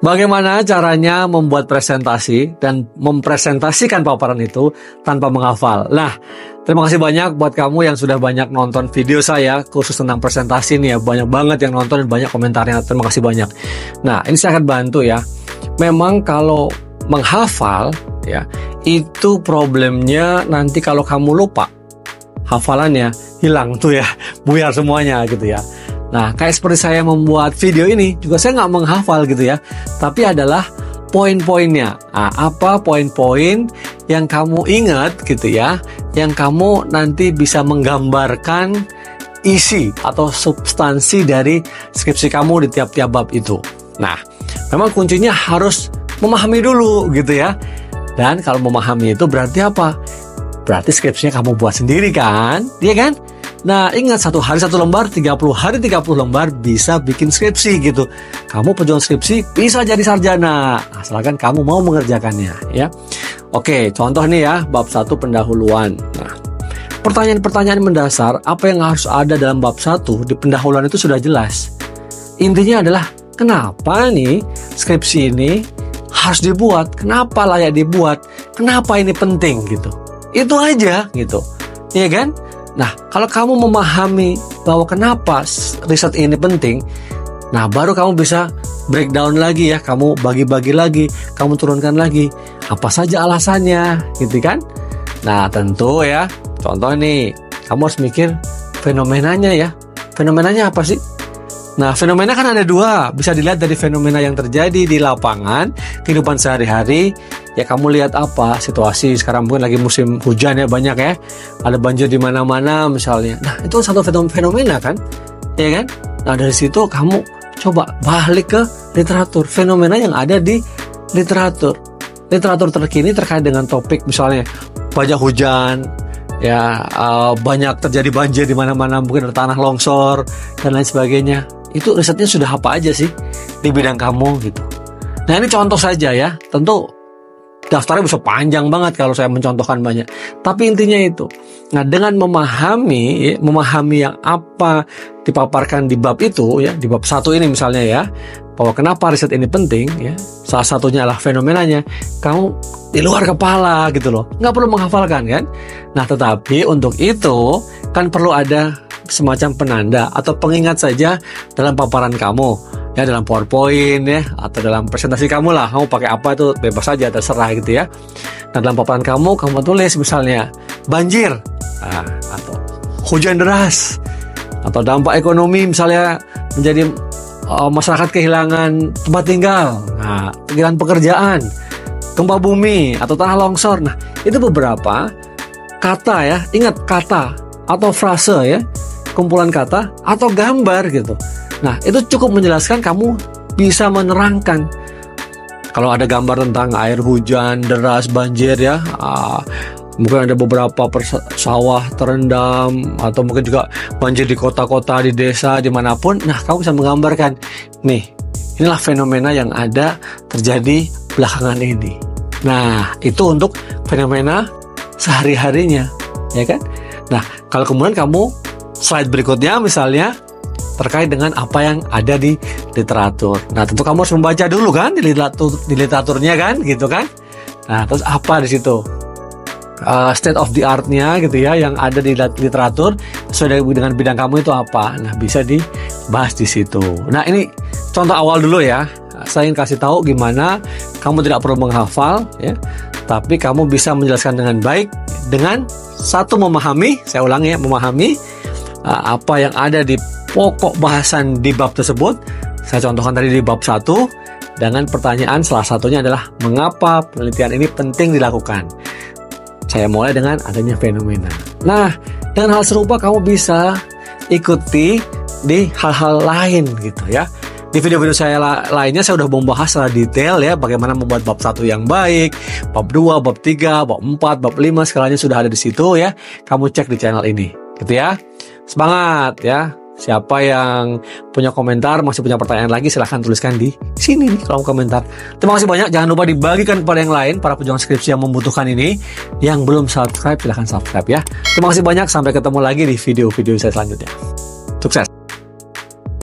Bagaimana caranya membuat presentasi dan mempresentasikan paparan itu tanpa menghafal? Nah, terima kasih banyak buat kamu yang sudah banyak nonton video saya khusus tentang presentasi nih ya. Banyak banget yang nonton dan banyak komentarnya. Terima kasih banyak. Nah, ini saya akan bantu ya. Memang kalau menghafal ya, itu problemnya nanti kalau kamu lupa, hafalannya hilang tuh ya, buyar semuanya gitu ya. Nah, kayak seperti saya membuat video ini juga saya nggak menghafal gitu ya, tapi adalah poin-poinnya. Nah, apa poin-poin yang kamu ingat gitu ya, yang kamu nanti bisa menggambarkan isi atau substansi dari skripsi kamu di tiap-tiap bab itu. Nah, memang kuncinya harus memahami dulu gitu ya. Dan kalau memahami itu berarti apa? Berarti skripsinya kamu buat sendiri kan? Iya kan? Nah, ingat 1 hari 1 lembar, 30 hari 30 lembar bisa bikin skripsi gitu. Kamu pejuang skripsi bisa jadi sarjana, asalkan kamu mau mengerjakannya ya. Oke, contoh nih ya, bab 1 pendahuluan. Nah, pertanyaan-pertanyaan mendasar apa yang harus ada dalam bab 1 di pendahuluan itu sudah jelas. Intinya adalah kenapa nih skripsi ini harus dibuat, kenapa layak dibuat, kenapa ini penting gitu. Itu aja gitu. Iya kan? Nah, kalau kamu memahami bahwa kenapa riset ini penting, nah baru kamu bisa breakdown lagi ya, kamu bagi-bagi lagi, kamu turunkan lagi, apa saja alasannya, gitu kan? Nah, tentu ya, contoh nih, kamu harus mikir fenomenanya ya. Fenomenanya apa sih? Nah, fenomena kan ada 2, bisa dilihat dari fenomena yang terjadi di lapangan, kehidupan sehari-hari. Ya kamu lihat apa situasi sekarang, mungkin lagi musim hujan ya, banyak ya, ada banjir di mana-mana misalnya. Nah, itu satu fenomena kan, ya kan? Nah, dari situ kamu coba balik ke literatur, fenomena yang ada di literatur terkini terkait dengan topik misalnya banyak hujan, ya banyak terjadi banjir di mana-mana, mungkin ada tanah longsor dan lain sebagainya. Itu risetnya sudah apa aja sih di bidang kamu gitu. Nah, ini contoh saja ya, tentu daftarnya bisa panjang banget kalau saya mencontohkan banyak. Tapi intinya itu. Nah, dengan memahami yang apa dipaparkan di bab itu ya, di bab 1 ini misalnya ya, bahwa kenapa riset ini penting ya, salah satunya adalah fenomenanya, kamu di luar kepala gitu loh. Nggak perlu menghafalkan kan. Nah, tetapi untuk itu kan perlu ada semacam penanda atau pengingat saja dalam paparan kamu. Ya, dalam PowerPoint ya, atau dalam presentasi kamu lah, kamu pakai apa itu bebas saja, terserah gitu ya. Nah, dalam paparan kamu tulis misalnya banjir, atau hujan deras, atau dampak ekonomi misalnya menjadi masyarakat kehilangan tempat tinggal, nah, kehilangan pekerjaan, gempa bumi atau tanah longsor. Nah, itu beberapa kata ya, ingat kata atau frase ya, kumpulan kata atau gambar gitu. Nah, itu cukup menjelaskan, kamu bisa menerangkan. Kalau ada gambar tentang air hujan, deras, banjir ya, mungkin ada beberapa sawah terendam, atau mungkin juga banjir di kota-kota, di desa, dimanapun. Nah, kamu bisa menggambarkan, nih, inilah fenomena yang ada terjadi belakangan ini. Nah, itu untuk fenomena sehari-harinya, ya kan? Nah, kalau kemudian kamu slide berikutnya misalnya terkait dengan apa yang ada di literatur. Nah, tentu kamu harus membaca dulu kan di literaturnya kan, gitu kan. Nah, terus apa di situ? State of the art-nya gitu ya, yang ada di literatur sesuai dengan bidang kamu itu apa. Nah, bisa dibahas di situ. Nah, ini contoh awal dulu ya. Saya ingin kasih tahu gimana kamu tidak perlu menghafal ya, tapi kamu bisa menjelaskan dengan baik dengan satu, memahami, saya ulangi ya, memahami apa yang ada di pokok bahasan di bab tersebut. Saya contohkan tadi di bab 1 dengan pertanyaan, salah satunya adalah mengapa penelitian ini penting dilakukan. Saya mulai dengan adanya fenomena. Nah, dengan hal serupa kamu bisa ikuti di hal-hal lain gitu ya. Di video-video saya lainnya saya sudah membahas secara detail ya, bagaimana membuat bab 1 yang baik, bab 2, bab 3, bab 4, bab 5, segalanya sudah ada di situ ya. Kamu cek di channel ini gitu ya. Semangat ya. Siapa yang punya komentar, masih punya pertanyaan lagi, silahkan tuliskan di sini nih kolom komentar. Terima kasih banyak. Jangan lupa dibagikan kepada yang lain, para pejuang skripsi yang membutuhkan ini. Yang belum subscribe, silahkan subscribe ya. Terima kasih banyak. Sampai ketemu lagi di video-video saya selanjutnya. Sukses.